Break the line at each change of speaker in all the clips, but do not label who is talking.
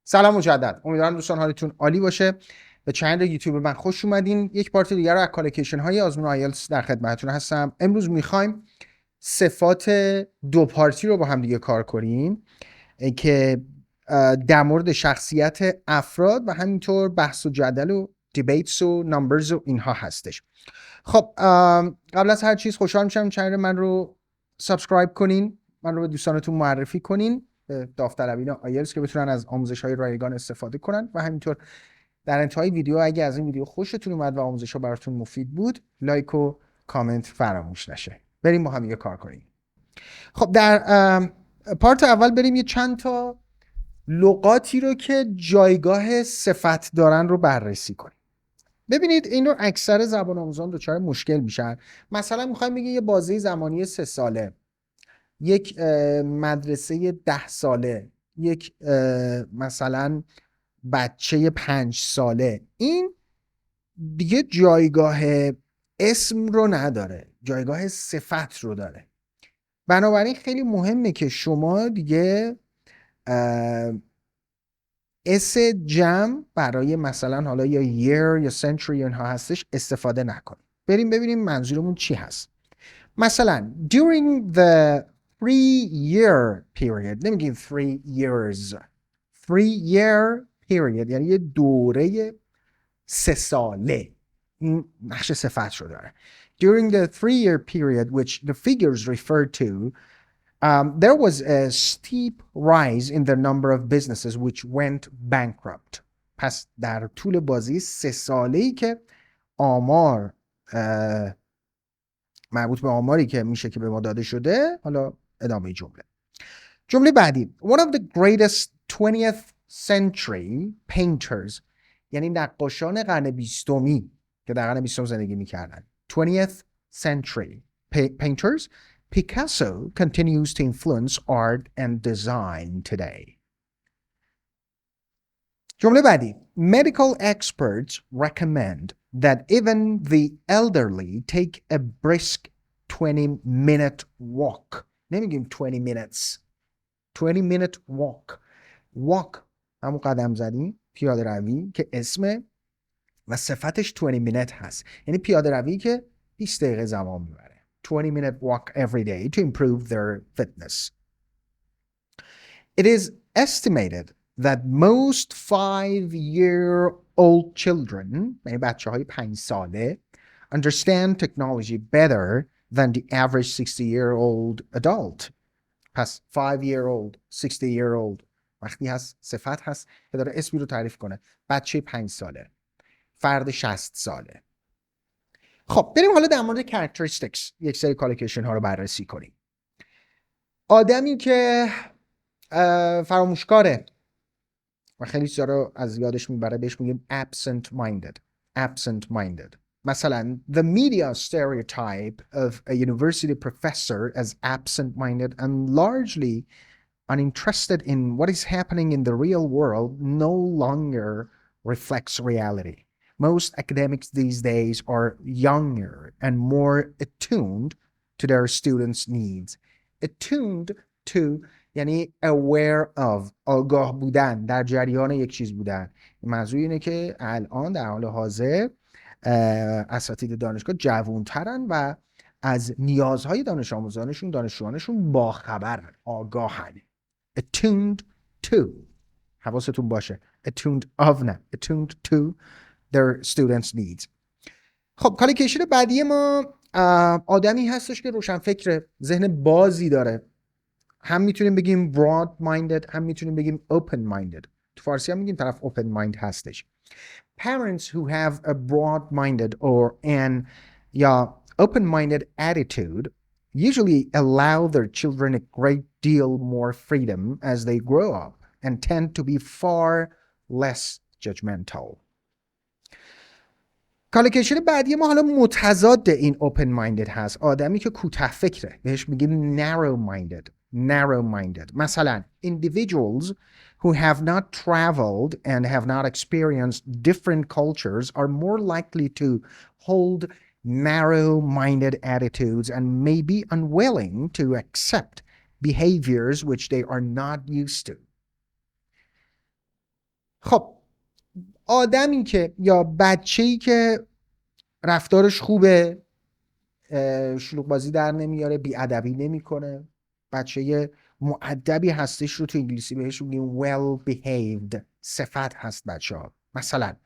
سلام مجدد. امیدوارم دوستان حالتون عالی باشه. به چنل یوتیوب من خوش اومدین. یک پارت دیگر رو از کالوکیشن های آزمون آیلتس در خدمتتون هستم. امروز میخوایم صفات دو پارتی رو با هم دیگه کار کنیم که در مورد شخصیت افراد و همینطور بحث و جدل و دیبیتس و نمبرز و اینها هستش. خب قبل از هر چیز خوشحال میشم چنل من رو سابسکرایب کنین، من رو به دوستانتون معرفی کنین، به داوطلبین آیلتس که بتونن از آموزش های رایگان استفاده کنن و همینطور در انتهای ویدیو اگه از این ویدیو خوشتون اومد و آموزش ها براتون مفید بود لایک و کامنت فراموش نشه. بریم با هم یه کار کنیم. خب در پارت اول بریم یه چند تا لغاتی رو که جایگاه صفت دارن رو بررسی کنیم. ببینید این رو اکثر زبان آموزان دچار مشکل میشن. مثلا میخوایم بگیم یه بازه زمانی 3 ساله، یک مدرسه 10 ساله، یک مثلا بچه 5 ساله. این دیگه جایگاه اسم رو نداره، جایگاه صفت رو داره. بنابراین خیلی مهمه که شما دیگه اس جمع برای مثلا حالا یا year یا century اینها هستش استفاده نکنید. بریم ببینیم منظورمون چی هست. مثلا during the 3-year period، نمیگیم 3 years، 3-year period یعنی یه دوره 3 ساله. این نقش صفت رو داره. During the 3-year period which the figures refer to, there was a steep rise in the number of businesses which went bankrupt. پس در طول بازی 3 ساله‌ای که آمار مربوط به آماری که میشه که به ما داده شده، حالا ادامه جمله بعدی. One of the greatest 20th century painters، یعنی نقاشان قرن 20 که در قرن 20 زندگی میکردن. 20th century painters، Picasso continues to influence art and design today. جمله بعدی. Medical experts recommend that even the elderly take a brisk 20-minute walk. نمیگیم 20 minutes، 20-minute walk همون قدم زدی، پیاده روی که اسم و صفتش 20 minute هست، یعنی پیاده روی که 20 دقیقه زمان میبره. 20-minute walk every day to improve their fitness. It is estimated that most 5-year-old children، یعنی بچه های 5 ساله، understand technology better than the average 60-year-old adult. پس 5-year-old 60-year-old وقتی هست صفت هست که داره اسمی رو تعریف کنه. بچه 5 ساله، فرد 60 ساله. خب بریم حالا در مورد characteristics یک سری کالوکیشن ها رو بررسی کنیم. آدمی که فراموشکاره و خیلی چیزا رو از یادش میبره بهش میگیم absent minded. مثلا the media stereotype of a university professor as absent-minded and largely uninterested in what is happening in the real world no longer reflects reality. Most academics these days are younger and more attuned to their students' needs. Attuned to یعنی aware of، آگاه بودن، در جریان یک چیز بودن. منظور اینه که الان در حال حاضر اساتید دانشگاه جوانترن و از نیازهای دانش آموزانشون، دانشجویانشون باخبرن، آگاهن. attuned to، حواستون باشه، attuned of نه، attuned to their students' needs. خب کالوکیشن بعدی ما آدمی هستش که روشن فکره، ذهن بازی داره. هم میتونیم بگیم broad minded، هم میتونیم بگیم open minded. تو فارسی هم میگیم طرف open mind هستش. Parents who have a broad minded or an open minded attitude usually allow their children a great deal more freedom as they grow up and tend to be far less judgmental. کالوکیشن بعدی ما حالا متضاد این open minded هست. آدمی که کوتاه فکره بهش میگیم narrow minded. مثلا individuals who have not traveled and have not experienced different cultures are more likely to hold narrow-minded attitudes and may be unwilling to accept behaviors which they are not used to. خب آدمی که یا بچه‌ای که رفتارش خوبه، شلوغ بازی در نمیاره، بی‌ادبی نمیکنه، بچه مؤدبی هستش رو تو انگلیسی بهش میگیم well behaved، صفت هست بچه‌ها. مثلا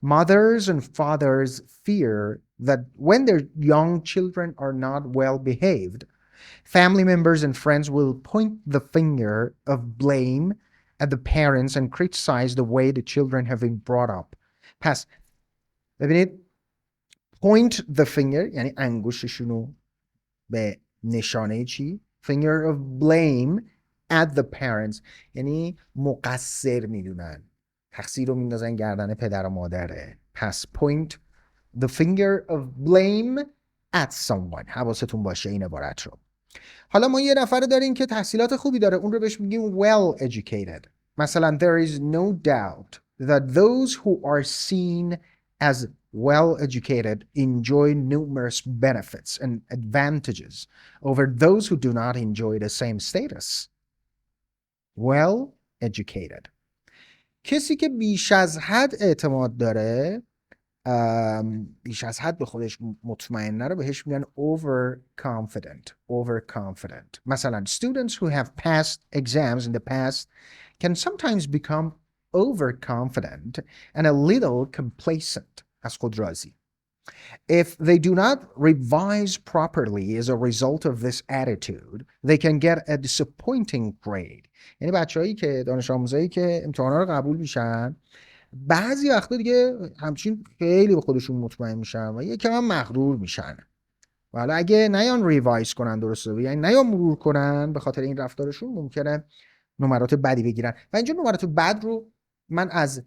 mothers and fathers fear that when their young children are not well behaved, family members and friends will point the finger of blame at the parents and criticize the way the children have been brought up. پس ببینید point the finger یعنی انگشتشونو به نشانه چی؟ finger of blame at the parents یعنی مقصر میدونن، تقصیر رو میندازن گردن پدر و مادره. پس point the finger of blame at someone. حواستون باشه این عبارت رو. حالا ما یه نفر داریم که تحصیلات خوبی داره، اون رو بهش میگیم well educated. مثلا there is no doubt that those who are seen as well educated enjoy numerous benefits and advantages over those who do not enjoy the same status. Well educated. کسی که بیش از حد اعتماد داره، بیش از حد به خودش مطمئنه رو بهش میگن overconfident. مثلا students who have passed exams in the past can sometimes become overconfident and a little complacent. از خود راضی. If they do not revise properly as a result of this attitude, they can get a disappointing grade. یعنی بچه‌هایی که دانش آموزایی که امتحانا رو قبول میشن بعضی وقتا دیگه همچین خیلی به خودشون مطمئن میشن و یکم هم مغرور میشن و حالا اگه نیان ریوایز کنن درسته، یعنی نیان مرور کنن، به خاطر این رفتارشون ممکنه نمرات بدی بگیرن. و اینجا نمرات بد رو من از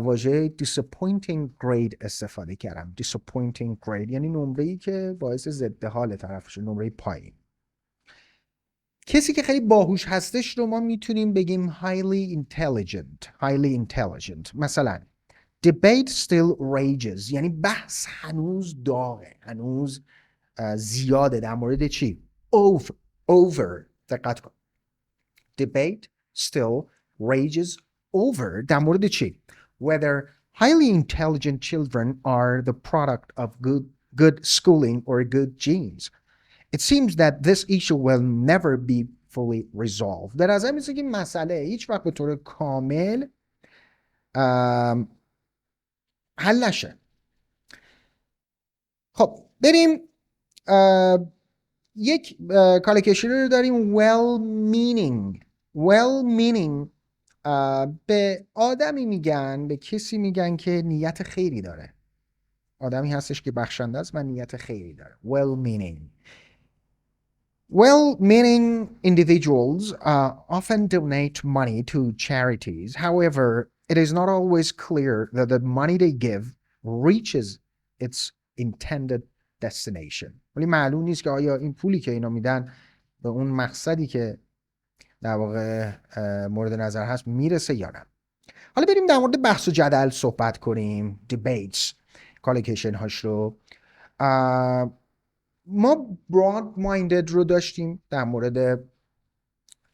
واژه disappointing grade استفاده کردم. disappointing grade یعنی نمره‌ای که باعث ضد حال طرفشه، نمره پایین. کسی که خیلی باهوش هستش رو ما میتونیم بگیم highly intelligent. مثلا debate still rages یعنی بحث هنوز داغه، هنوز زیاده. در مورد چی؟ over. دقت کن. debate still rages over. در مورد چی؟ whether highly intelligent children are the product of good schooling or good genes. It seems that this issue will never be fully resolved. در نظر میسه که مسئله هیچ وقت به طور کامل حل نشه. خب بریم یک کالوکیشن رو داریم well meaning به آدمی میگن، به کسی میگن که نیت خیری داره. آدمی هستش که بخشنده است و نیت خیری داره. Well-meaning individuals often donate money to charities. However, it is not always clear that the money they give reaches its intended destination. ولی معلوم نیست که آیا این پولی که اینا میدن به اون مقصدی که در واقع مورد نظر هست میرسه یا نه. حالا بریم در مورد بحث و جدل صحبت کنیم. debates کالوکیشن هاش رو. ما broad minded رو داشتیم در مورد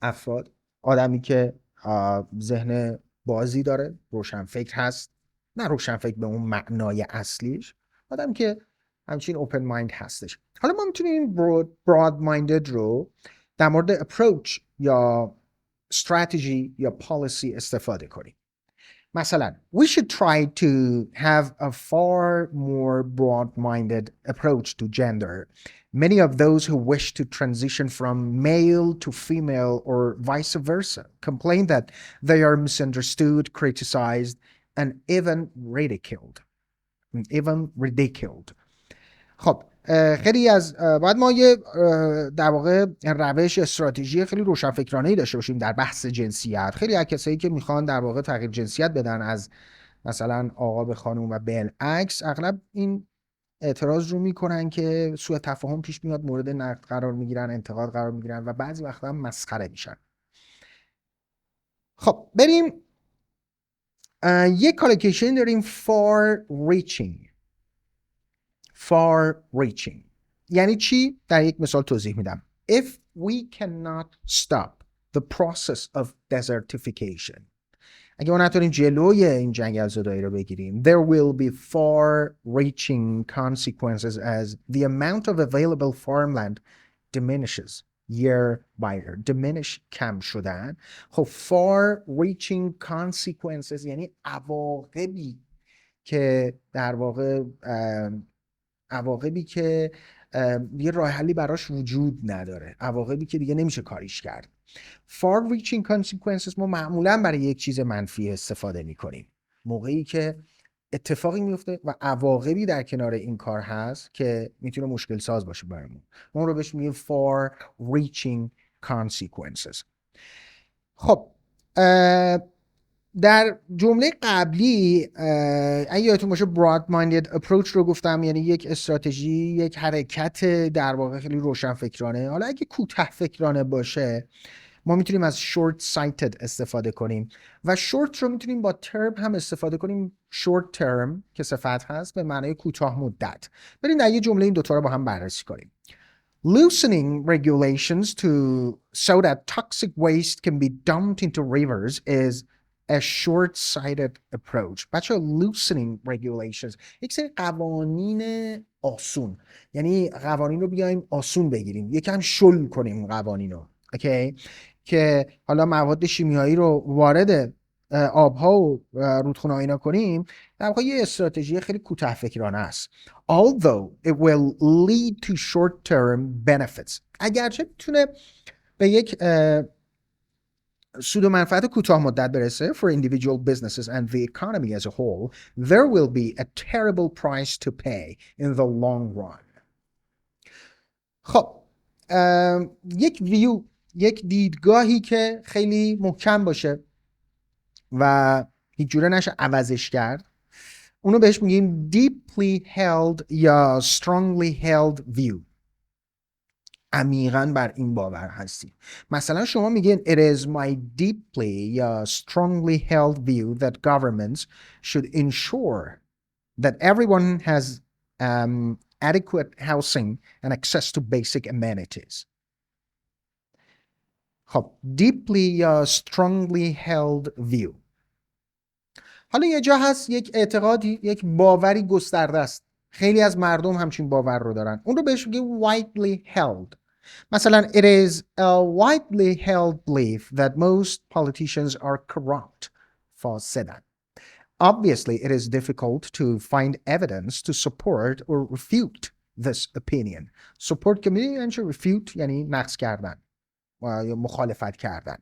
افراد، آدمی که ذهن بازی داره، روشن فکر هست، نه روشن فکر به اون معنای اصلیش، آدمی که همچین open mind هستش. حالا ما میتونیم broad minded رو در مورد approach یا strategy یا policy استفاده کنیم. مثلا we should try to have a far more broad-minded approach to gender. Many of those who wish to transition from male to female or vice versa complain that they are misunderstood, criticized, and even ridiculed. خب خیلی از باید ما یه در واقع روش استراتژی خیلی روشنفکرانه‌ای داشته باشیم در بحث جنسیت. خیلی از کسایی که میخوان در واقع تغییر جنسیت بدن از مثلا آقا به خانم و بالعکس، اغلب این اعتراض رو میکنن که سوء تفاهم پیش میاد، مورد نقد قرار میگیرن، انتقاد قرار میگیرن و بعضی وقتا هم مسخره میشن. خب بریم یک کالوکیشن داریم far reaching یعنی چی؟ در یک مثال توضیح میدم. If we cannot stop the process of desertification اگه ما نتونیم جلوی این جنگ عزاداری رو بگیریم there will be far-reaching consequences as the amount of available farmland diminishes year by year. diminish کم شدن. خب far-reaching consequences یعنی عواقبی که در واقع عواقبی که یه راه حلی براش وجود نداره، عواقبی که دیگه نمیشه کاریش کرد. far reaching consequences ما معمولا برای یک چیز منفی استفاده میکنیم موقعی که اتفاقی میفته و عواقبی در کنار این کار هست که میتونه مشکل ساز باشه برامون، ما رو بهش میگیم far reaching consequences. خب در جمله قبلی اگه یادتون باشه broad minded approach رو گفتم، یعنی یک استراتژی، یک حرکت در واقع خیلی روشن فکرانه. حالا اگه کوتاه فکرانه باشه ما میتونیم از short sighted استفاده کنیم و short رو میتونیم با term هم استفاده کنیم. short term که صفت هست به معنای کوتاه مدت. بریم در یه جمله این دوتا رو با هم بررسی کنیم. Loosening regulations so that toxic waste can be dumped into rivers is a short-sighted approach. بچه loosening regulations یک سری قوانین آسون، یعنی قوانین رو بیایم آسون بگیریم، یکم شل کنیم قوانین رو، اوکی؟ که حالا مواد شیمیایی رو وارد آبها و رودخونه ها اینا کنیم، در واقع یه استراتژی خیلی کوتاه فکرانه است. Although it will lead to short-term benefits. اگرچه میتونه به یک سود و منفعت کوتاه مدت برسه for individual businesses and the economy as a whole, there will be a terrible price to pay in the long run. خب یک دیدگاهی که خیلی محکم باشه و هیچ جوره نشه عوضش کرد، اونو بهش میگیم deeply held یا strongly held view. عمیقاً بر این باور هستی. مثلا شما میگین it is my deeply یا strongly held view that governments should ensure that everyone has adequate housing and access to basic amenities. خب deeply یا strongly held view. حالا یه جا هست یک اعتقادی، یک باوری گسترده است، خیلی از مردم همچین باور رو دارن، اون رو بهش میگیم widely held. مثلا it is a widely held belief that most politicians are corrupt. فاسدن. Obviously it is difficult to find evidence to support or refute this opinion. Support که می‌دونی refute یعنی نقض کردن یا مخالفت کردن.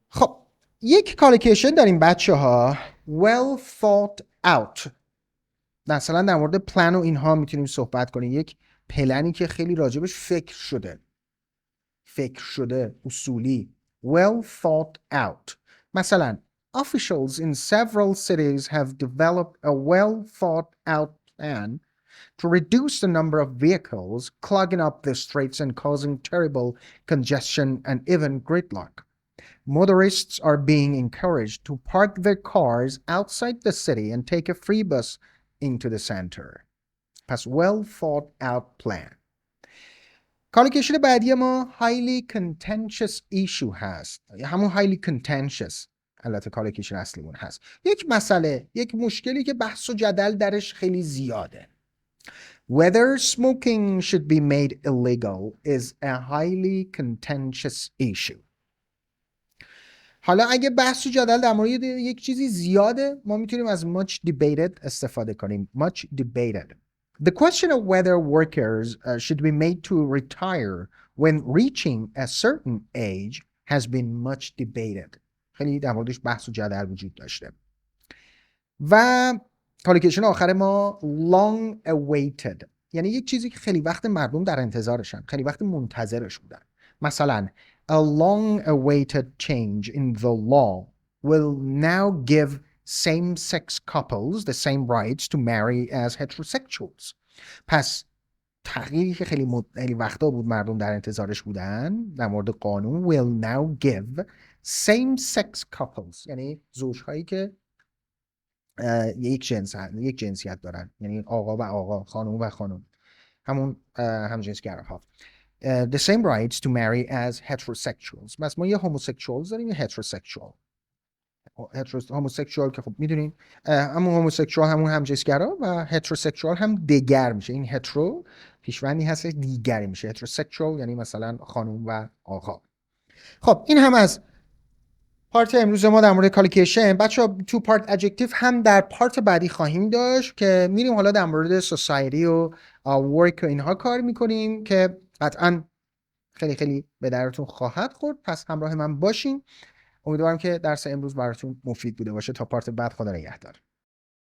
خب یک کالوکیشن داریم بچه ها well thought out. مثلا در مورد پلان و اینها میتونیم صحبت کنیم، یک پلنی که خیلی راجبش فکر شده اصولی well thought out. مثلا officials in several cities have developed a well thought out plan to reduce the number of vehicles clogging up the streets and causing terrible congestion and even gridlock. Motorists are being encouraged to park their cars outside the city and take a free bus into the center. پس well thought out plan. کالوکیشن بعدی ما highly contentious issue هست. همون highly contentious البته کالوکیشن اصلیمون هست. یک مسئله، یک مشکلی که بحث و جدل درش خیلی زیاده. Whether smoking should be made illegal is a highly contentious issue. حالا اگه بحث و جدل در مورد یک چیزی زیاده ما میتونیم از much debated استفاده کنیم. much debated. The question of whether workers should be made to retire when reaching a certain age has been much debated. خیلی در موردش بحث و جدل وجود داشته. و کالوکیشن آخر ما long awaited یعنی یک چیزی که خیلی وقت مردم در انتظارشن، خیلی وقت منتظرش بودن. مثلا a long-awaited change in the law will now give same-sex couples the same rights to marry as heterosexuals. پس تغییری که خیلی وقتا بود مردم در انتظارش بودن در مورد قانون will now give same-sex couples یعنی زوجهایی که یک جنسیت دارن، یعنی آقا و آقا، خانم و خانم، همون همجنسگراها. The same rights to marry as heterosexuals. بس ما یه homosexuals داریم یه heterosexual. هوموسکشوال که خب میدونین همون هوموسکشوال همون همجنسگرا و هتروسکشوال هم دگر میشه. این هترو پیشوندی هست دیگری میشه. هتروسکشوال یعنی مثلا خانم و آقا. خب این هم از پارت امروز ما در مورد کالوکیشن. بچه‌ها تو پارت ادجکتیو هم در پارت بعدی خواهیم داشت که میریم حالا در مورد سوسایتی و ورک و اینها کار میکنیم که قطعا خیلی خیلی به درتون خواهد خورد. پس همراه من باشین. امیدوارم که درس امروز براتون مفید بوده باشه. تا پارت بعد، خدا نگهدار.